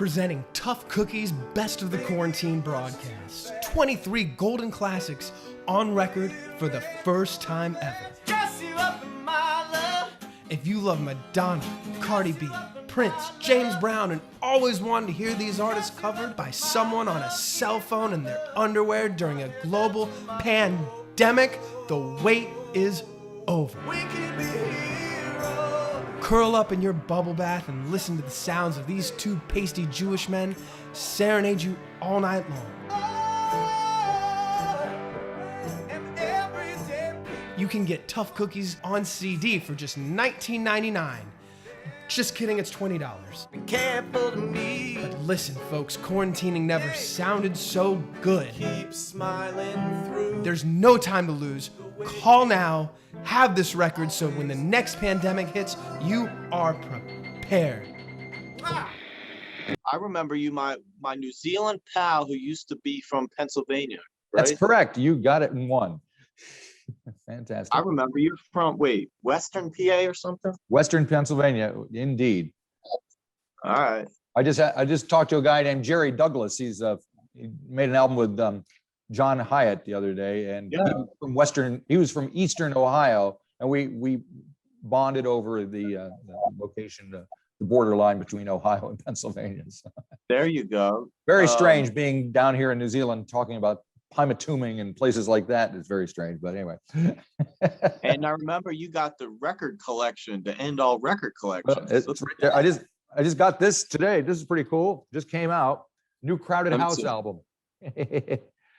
Presenting Tough Cookie's Best of the Quarantine broadcast. 23 golden classics on record for the first time ever. Dress you up in my love. If you love Madonna, Cardi B, Prince, James Brown, and always wanted to hear these artists covered by someone on a cell phone in their underwear during a global pandemic, the wait is over. We can be heroes. Curl up in your bubble bath and listen to the sounds of these two pasty Jewish men serenade you all night long. And every day. You can get Tough Cookies on CD for just $19.99. Just kidding, it's $20. Be careful to me. But listen, folks, quarantining never sounded so good. Keep smiling through. There's no time to lose. Call now, have this record so when the next pandemic hits, you are prepared. I remember you, my New Zealand pal who used to be from Pennsylvania, right? That's correct. You got it in one. Fantastic. I remember you from, Western PA or something? Western Pennsylvania, indeed. All right. I just talked to a guy named Jerry Douglas. He made an album with John Hyatt the other day, and Yeah. he was from Eastern Ohio, and we bonded over the location, the borderline between Ohio and Pennsylvania. So, There you go. very strange being down here in New Zealand talking about Pymatuming and places like that. It's very strange, but anyway. And I remember you got the record collection, the End All record collection. It's right there. I just got this today. This is pretty cool. Just came out. New Crowded Let me House see. album.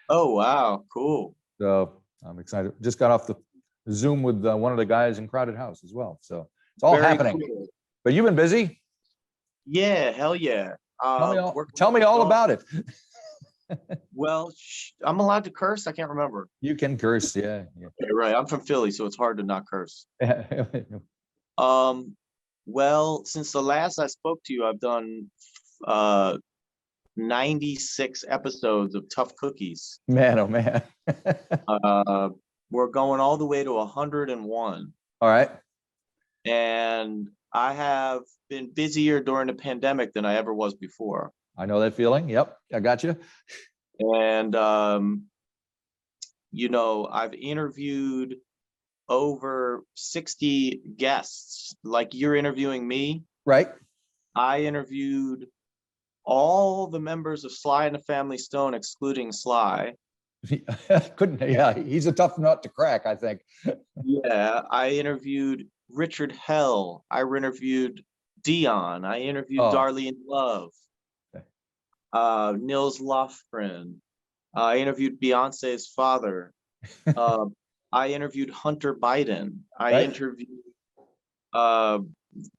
Oh, wow. Cool. So I'm excited. Just got off the Zoom with one of the guys in Crowded House as well. So it's all Very happening. cool. But you've been busy. Yeah, hell yeah. Tell me all about it. Well, I'm allowed to curse? I can't remember. You can curse, yeah. You're right. I'm from Philly, so it's hard to not curse. Yeah. Well, since the last I spoke to you, I've done 96 episodes of Tough Cookies. Man, oh man. We're going all the way to 101. All right. And I have been busier during the pandemic than I ever was before. I know that feeling. Yep, I got you. And, I've interviewed over 60 guests, like you're interviewing me. Right. I interviewed all the members of Sly and the Family Stone, excluding Sly. Yeah, he's a tough nut to crack, I think. Yeah, I interviewed Richard Hell. I interviewed Dion. I interviewed Darlene Love. Nils Lofgren. I interviewed Beyonce's father. I interviewed Hunter Biden. I interviewed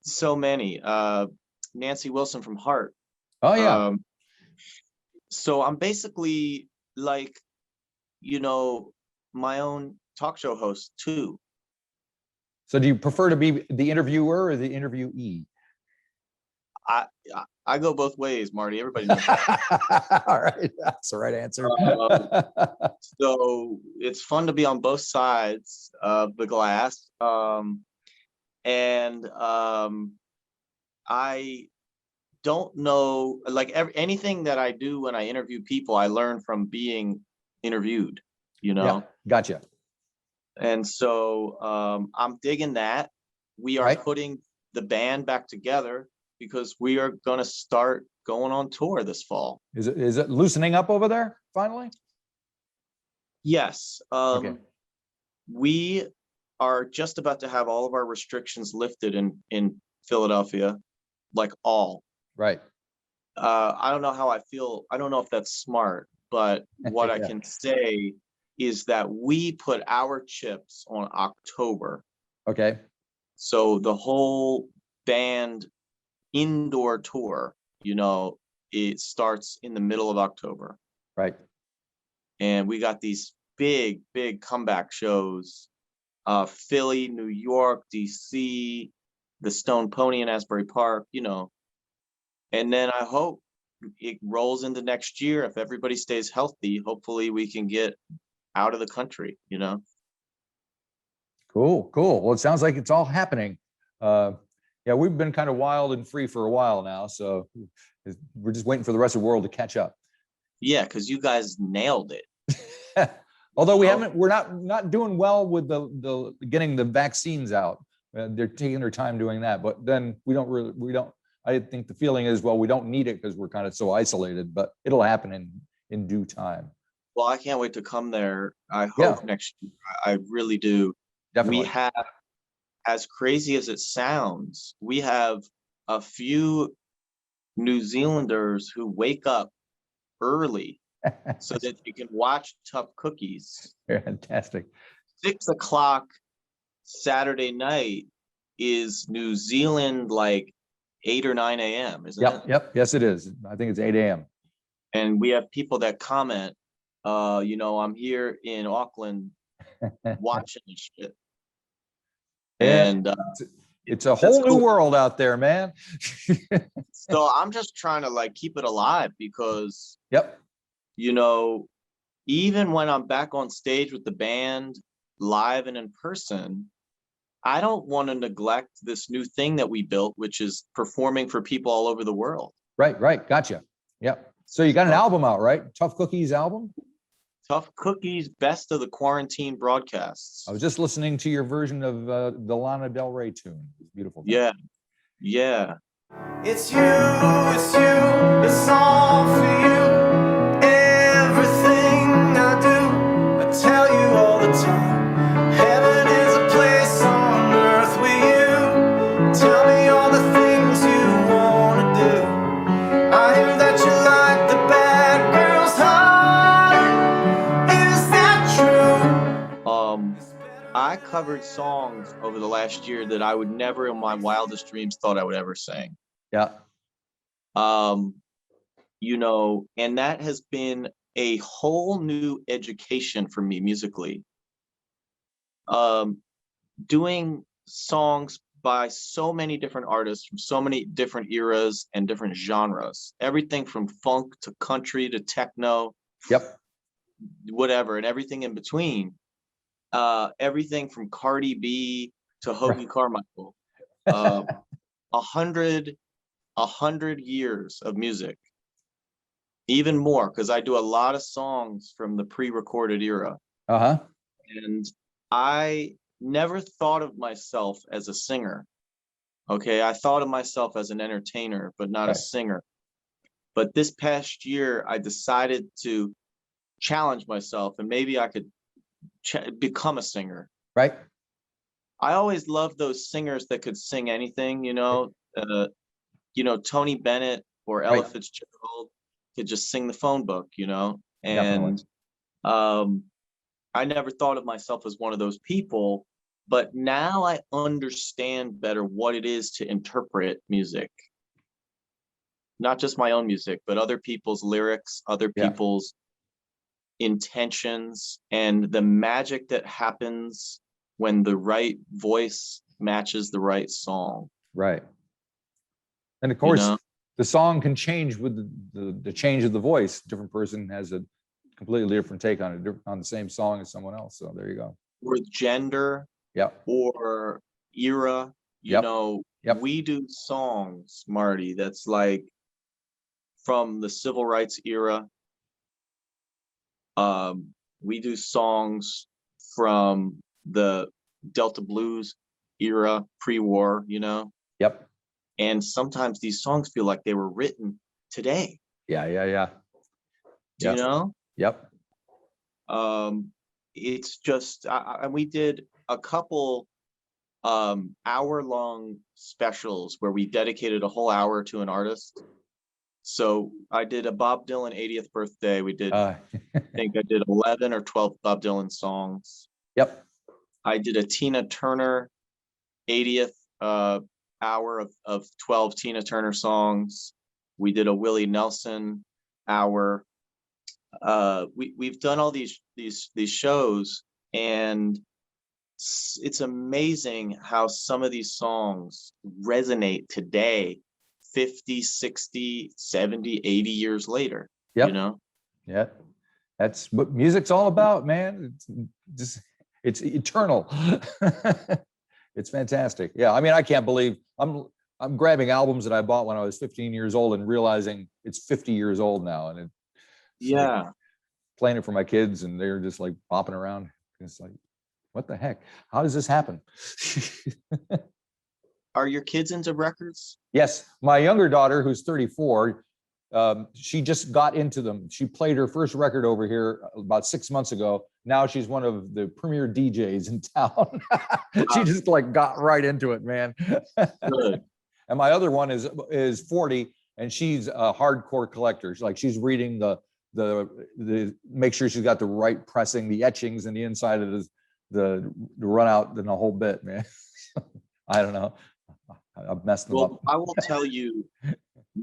so many. Nancy Wilson from Heart. Oh yeah. So I'm basically like, my own talk show host too. So do you prefer to be the interviewer or the interviewee? I go both ways, Marty. Everybody knows that. All right, that's the right answer. So it's fun to be on both sides of the glass. I don't know, anything that I do when I interview people, I learn from being interviewed, Yeah, gotcha. And so I'm digging that. We are putting the band back together because we are going to start going on tour this fall. Is it loosening up over there finally? Yes. Okay. We are just about to have all of our restrictions lifted in Philadelphia, like all. Right. I don't know how I feel. I don't know if that's smart, but what I can say is that we put our chips on October. Okay. So the whole band indoor tour, it starts in the middle of October. Right. And we got these big comeback shows, Philly, New York, DC, the Stone Pony in Asbury Park, and then I hope it rolls into next year. If everybody stays healthy, hopefully we can get out of the country, Cool. Well, it sounds like it's all happening. Yeah, we've been kind of wild and free for a while now, so we're just waiting for the rest of the world to catch up. Yeah, because you guys nailed it. Although we Oh. haven't, we're not doing well with the getting the vaccines out. They're taking their time doing that, but then we don't. I think the feeling is, well, we don't need it because we're kind of so isolated, but it'll happen in due time. Well, I can't wait to come there. I Yeah. hope next year. I really do. Definitely. We have, as crazy as it sounds, we have a few New Zealanders who wake up early so that you can watch Tough Cookies. Fantastic. 6 o'clock Saturday night is New Zealand, like 8 or 9 a.m., isn't it? Yep. Yes, it is. I think it's 8 a.m. And we have people that comment, I'm here in Auckland watching this shit. And it's a whole new world out there, man. so I'm just trying to like keep it alive because, Yep. Even when I'm back on stage with the band live and in person, I don't want to neglect this new thing that we built, which is performing for people all over the world. Right. Gotcha. Yep. So you got an album out, right? Tough Cookies album? Tough Cookies, Best of the Quarantine Broadcasts. I was just listening to your version of the Lana Del Rey tune. It's beautiful. Yeah. It's you, it's all for you. Everything I do, I tell you all the time. Heaven is a place on earth with you. Tell me all the things you wanna do. I hear that you like the bad girl's heart. Is that true? I covered songs over the last year that I would never in my wildest dreams thought I would ever sing. Yeah. And that has been a whole new education for me musically. Doing songs by so many different artists from so many different eras and different genres, everything from funk to country to techno, Yep. whatever, and everything in between. Everything from Cardi B to Hoagie Carmichael. 100 years of music, even more, because I do a lot of songs from the pre-recorded era. And I never thought of myself as a singer. Okay, I thought of myself as an entertainer, but not a singer. But this past year, I decided to challenge myself, and maybe I could become a singer. Right. I always loved those singers that could sing anything, Tony Bennett or Ella Fitzgerald could just sing the phone book, and I never thought of myself as one of those people, but now I understand better what it is to interpret music. Not just my own music, but other people's lyrics, other people's intentions, and the magic that happens when the right voice matches the right song. Right. And of course, the song can change with the change of the voice. Different person has a completely different take on it, on the same song as someone else. So there you go. Or gender. Yep. Or era. We do songs, Marty, that's like from the civil rights era. We do songs from the Delta Blues era, pre-war, Yep. And sometimes these songs feel like they were written today. Yeah. Yep. Yep. It's just, and we did a couple hour-long specials where we dedicated a whole hour to an artist. So I did a Bob Dylan 80th birthday. We did, I think I did 11 or 12 Bob Dylan songs. Yep. I did a Tina Turner 80th hour of 12 Tina Turner songs. We did a Willie Nelson hour. We've done all these shows, and it's amazing how some of these songs resonate today, 50, 60, 70, 80 years later. Yep. Yeah. That's what music's all about, man. It's eternal. It's fantastic. Yeah, I mean, I can't believe I'm grabbing albums that I bought when I was 15 years old and realizing it's 50 years old now, and it's like Yeah. playing it for my kids, and they're just like bopping around. It's like, what the heck? How does this happen? Are your kids into records? Yes, my younger daughter, who's 34, she just got into them. She played her first record over here about 6 months ago. Now she's one of the premier DJs in town. She just like got right into it, man. Good. And my other one is 40, and she's a hardcore collector. She's reading the make sure she's got the right pressing, the etchings, and the inside of the run out and the whole bit, man. I don't know. I've messed them up. Well, I will tell you,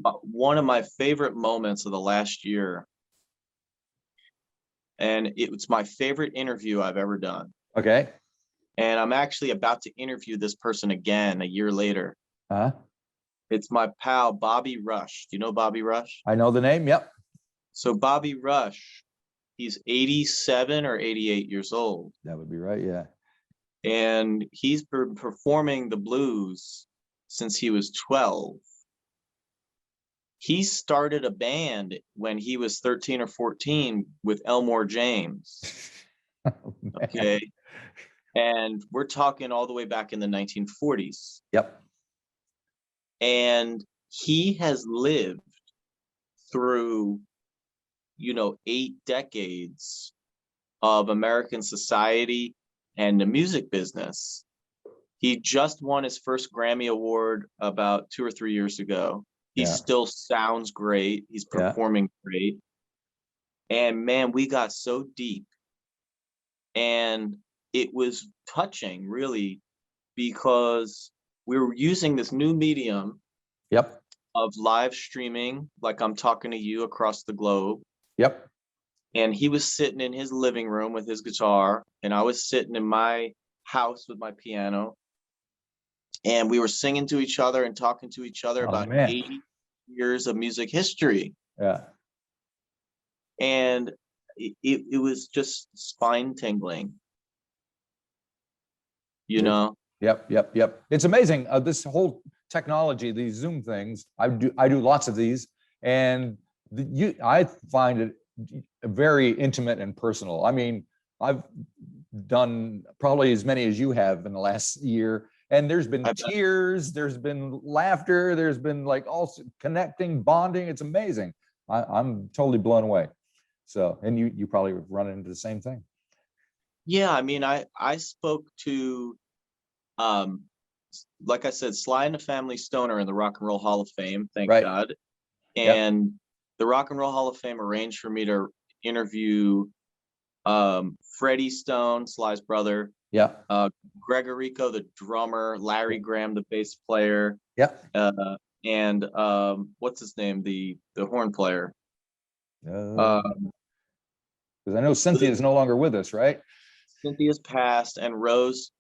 one of my favorite moments of the last year, and it's my favorite interview I've ever done. Okay. And I'm actually about to interview this person again a year later. Uh-huh. It's my pal, Bobby Rush. Do you know Bobby Rush? I know the name. Yep. So Bobby Rush, he's 87 or 88 years old. That would be right. Yeah. And he's been performing the blues since he was 12. He started a band when he was 13 or 14 with Elmore James. Oh, Okay. And we're talking all the way back in the 1940s. Yep. And he has lived through, 8 decades of American society and the music business. He just won his first Grammy Award about 2 or 3 years ago. He still sounds great. He's performing great. And man, we got so deep. And it was touching, really, because we were using this new medium Yep. of live streaming, like I'm talking to you across the globe. Yep. And he was sitting in his living room with his guitar, and I was sitting in my house with my piano. And we were singing to each other and talking to each other about 80 years of music history. Yeah. And it was just spine tingling, Yep. Yep. It's amazing. This whole technology, these Zoom things, I do lots of these, and I find it very intimate and personal. I mean, I've done probably as many as you have in the last year, and there's been tears, there's been laughter, there's been like also connecting, bonding. It's amazing. I'm totally blown away. So, and you probably run into the same thing. Yeah, I mean, I spoke to, like I said, Sly and the Family Stone are in the Rock and Roll Hall of Fame, thank God. And the Rock and Roll Hall of Fame arranged for me to interview Freddie Stone, Sly's brother. Yeah. Gregorico, the drummer, Larry Graham, the bass player. Yeah. And what's his name? The horn player. Because I know Cynthia is no longer with us, right? Cynthia's passed, and Rose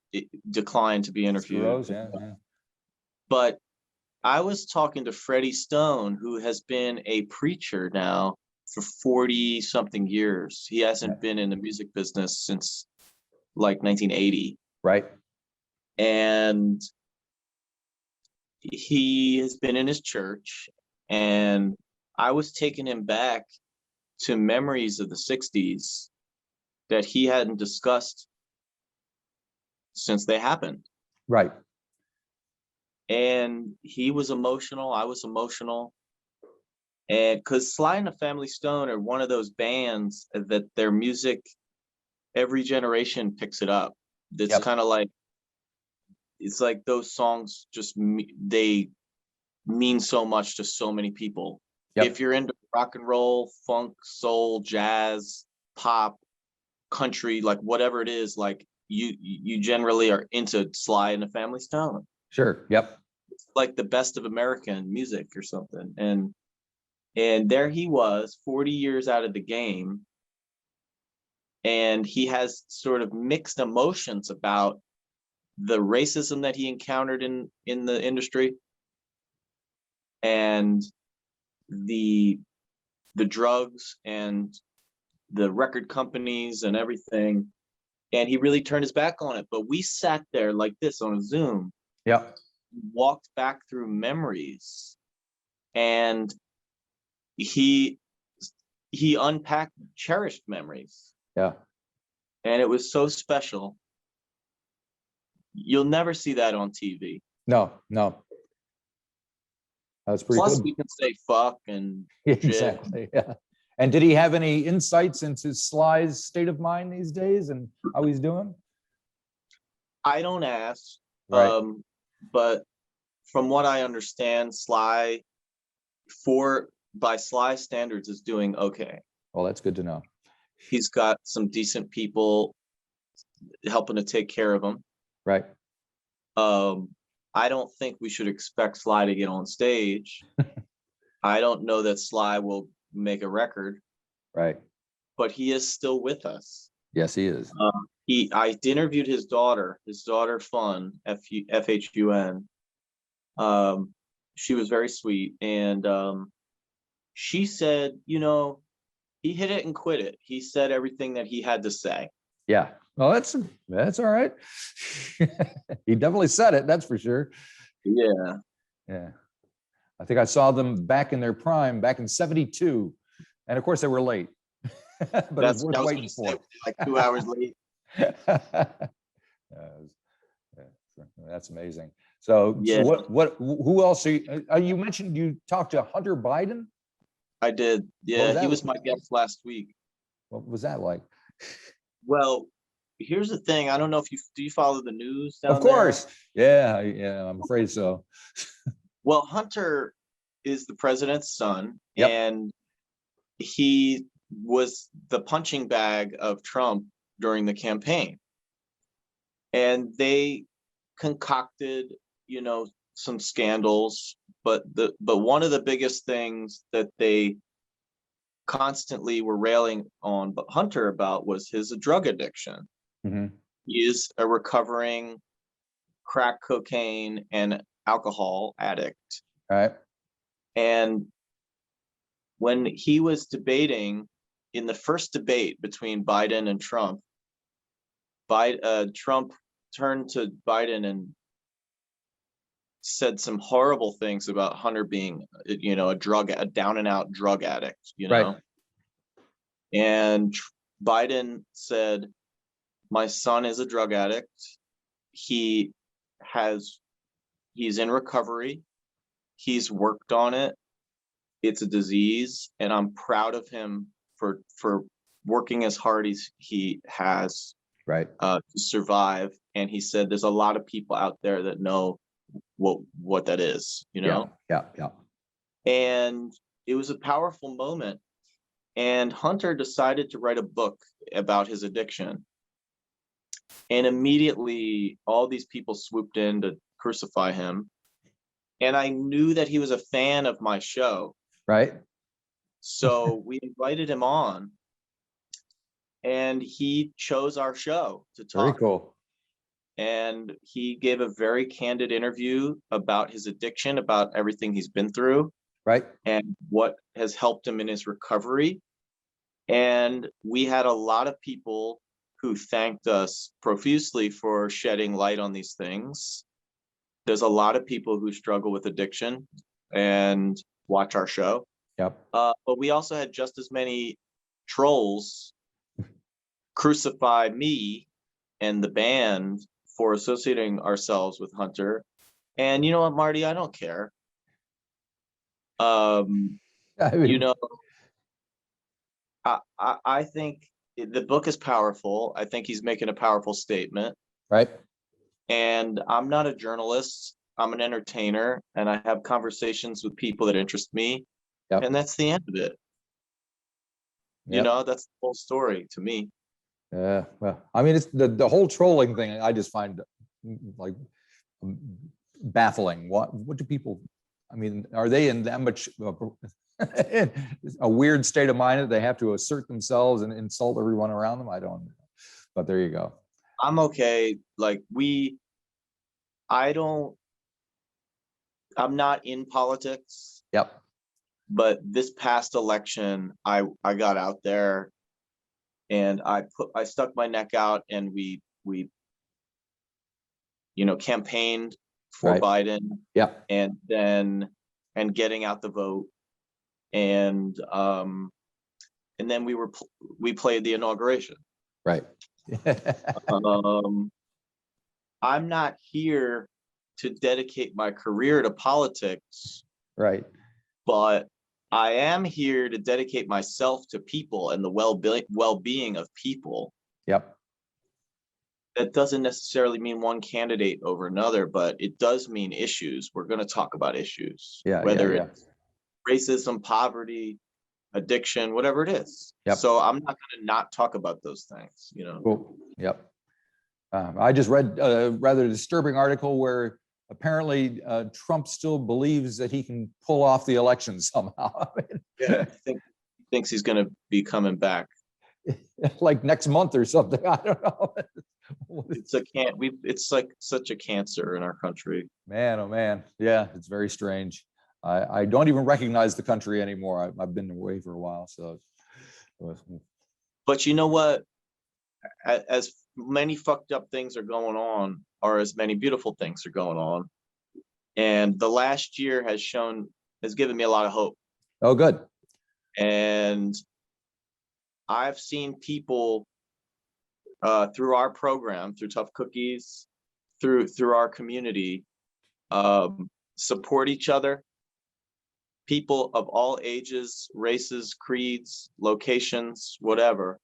declined to be interviewed. Rose, yeah. But I was talking to Freddie Stone, who has been a preacher now for 40 something years. He hasn't been in the music business since like 1980. Right. And he has been in his church, and I was taking him back to memories of the 60s that he hadn't discussed since they happened. Right. And he was emotional. I was emotional. And because Sly and the Family Stone are one of those bands that their music, every generation picks it up. It's kind of like, it's like those songs they mean so much to so many people. If you're into rock and roll, funk, soul, jazz, pop, country, like whatever it is, like you generally are into Sly and the Family Stone. Sure. Yep. It's like the best of American music or something. And there he was, 40 years out of the game, and he has sort of mixed emotions about the racism that he encountered in the industry, and the drugs and the record companies and everything. And he really turned his back on it. But we sat there like this on a Zoom, Yeah. walked back through memories, and he unpacked cherished memories. Yeah. And it was so special. You'll never see that on TV. No, no. That's pretty Plus, good. we can say fuck and shit. Exactly. Yeah. And did he have any insights into Sly's state of mind these days and how he's doing? I don't ask. Right. But from what I understand, Sly, by Sly standards, is doing okay. Well, that's good to know. He's got some decent people helping to take care of him. Right. I don't think we should expect Sly to get on stage. I don't know that Sly will make a record, Right. but he is still with us. Yes, he is. I interviewed his daughter Fun, FHUN. She was very sweet, and she said, he hit it and quit it. He said everything that he had to say. Yeah. Well, that's all right. He definitely said it. That's for sure. Yeah. Yeah. I think I saw them back in their prime, back in '72, and of course they were late. But it was worth waiting for. Like 2 hours late. That's amazing. So, Yeah. so who else you mentioned you talked to Hunter Biden? I did. Yeah, he was my like? guest last week. What was that like? Well, here's the thing. I don't know if do you follow the news down Of course. Yeah, I'm afraid so. Well, Hunter is the president's son, Yep. and he was the punching bag of Trump during the campaign. And they concocted, some scandals, but one of the biggest things that they constantly were railing on Hunter about was his drug addiction. Mm-hmm. He is a recovering crack cocaine and alcohol addict. All right. And when he was debating in the first debate between Biden and Trump, Trump turned to Biden and said some horrible things about Hunter being, a down and out drug addict, Right. And Biden said, my son is a drug addict. He's in recovery. He's worked on it. It's a disease, and I'm proud of him for working as hard as he has, right, to survive. And he said, there's a lot of people out there that know what that is, Yeah. And it was a powerful moment. And Hunter decided to write a book about his addiction. And immediately all these people swooped in to crucify him. And I knew that he was a fan of my show. Right. So we invited him on, and he chose our show to talk. Very cool. And he gave a very candid interview about his addiction, about everything he's been through. Right. And what has helped him in his recovery. And we had a lot of people who thanked us profusely for shedding light on these things. There's a lot of people who struggle with addiction and watch our show. Yep. But we also had just as many trolls crucify me and the band for associating ourselves with Hunter. And you know what, Marty? I don't care. I think the book is powerful. I think he's making a powerful statement. Right. And I'm not a journalist. I'm an entertainer, and I have conversations with people that interest me. Yep. And that's the end of it. Yep. That's the whole story to me. Well, I mean, it's the whole trolling thing. I just find like baffling. What do people? I mean, are they in that much a weird state of mind that they have to assert themselves and insult everyone around them? I don't know. But there you go. I'm okay. I'm not in politics. Yep. But this past election, I got out there and I stuck my neck out, and we campaigned for Right. Biden, Yeah. and getting out the vote, and then we played the inauguration. Right. I'm not here to dedicate my career to politics, Right. but I am here to dedicate myself to people and the well-being of people. Yep. That doesn't necessarily mean one candidate over another, but it does mean issues. We're going to talk about issues, Yeah. whether Yeah. it's racism, poverty, addiction, whatever it is. Yep. So I'm not going to not talk about those things, Cool. Yep. I just read a rather disturbing article where apparently Trump still believes that he can pull off the election somehow. Yeah, he thinks he's going to be coming back. Like next month or something. I don't know. It's like such a cancer in our country. Man, oh man. Yeah, it's very strange. I don't even recognize the country anymore. I've been away for a while. So, but you know what? As many fucked up things are going on, or as many beautiful things are going on. And the last year has given me a lot of hope. oh, good. And I've seen people through our program, through Tough Cookies, through our community, support each other. People of all ages, races, creeds, locations, whatever,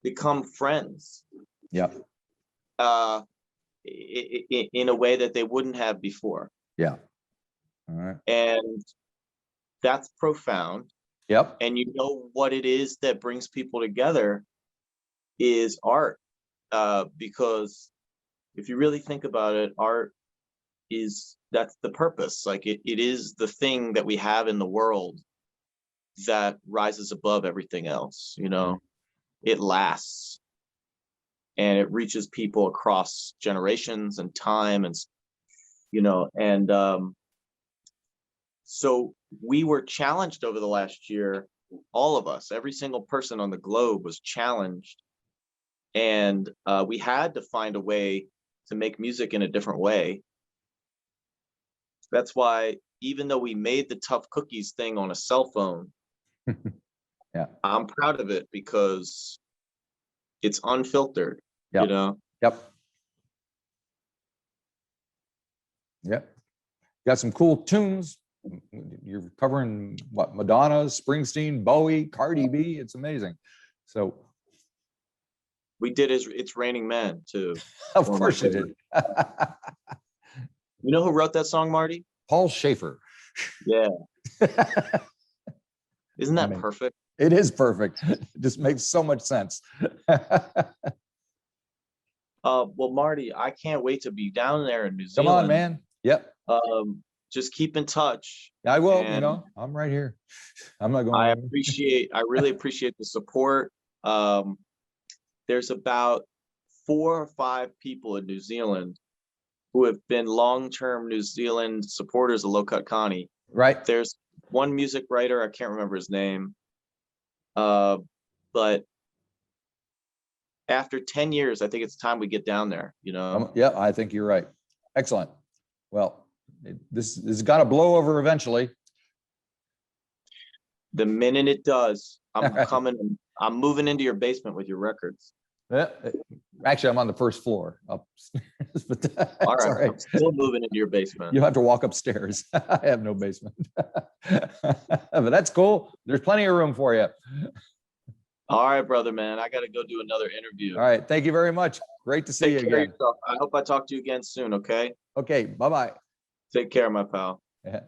become friends. Yeah. In a way that they wouldn't have before. Yeah. All right. And that's profound. Yep. And what it is that brings people together is art. Because if you really think about it, art that's the purpose. Like it is the thing that we have in the world that rises above everything else, It lasts. And it reaches people across generations and time, and so we were challenged over the last year. All of us, every single person on the globe was challenged, and we had to find a way to make music in a different way. That's why, even though we made the Tough Cookies thing on a cell phone, yeah, I'm proud of it because it's unfiltered. Yep. Yep. Yep. Got some cool tunes. You're covering what? Madonna, Springsteen, Bowie, Cardi B. It's amazing. So we did It's Raining Men too. Of course you did. You know who wrote that song, Marty? Paul Schaefer. Yeah. Isn't that perfect? It is perfect. It just makes so much sense. Well, Marty, I can't wait to be down there in New Zealand. Come on, man. Yep. Just keep in touch. I will. I'm right here. I'm not going. I really appreciate the support. There's about 4 or 5 people in New Zealand who have been long-term New Zealand supporters of Low Cut Connie. Right. There's one music writer, I can't remember his name, but after 10 years, I think it's time we get down there, Yeah, I think you're right. Excellent. Well, this has got to blow over eventually. The minute it does, I'm coming. I'm moving into your basement with your records. Actually, I'm on the first floor upstairs. But all right. I'm still moving into your basement. You have to walk upstairs. I have no basement. But that's cool. There's plenty of room for you. All right, brother, man. I got to go do another interview. All right. Thank you very much. Great to see you again. I hope I talk to you again soon, okay? Okay. Bye-bye. Take care, my pal.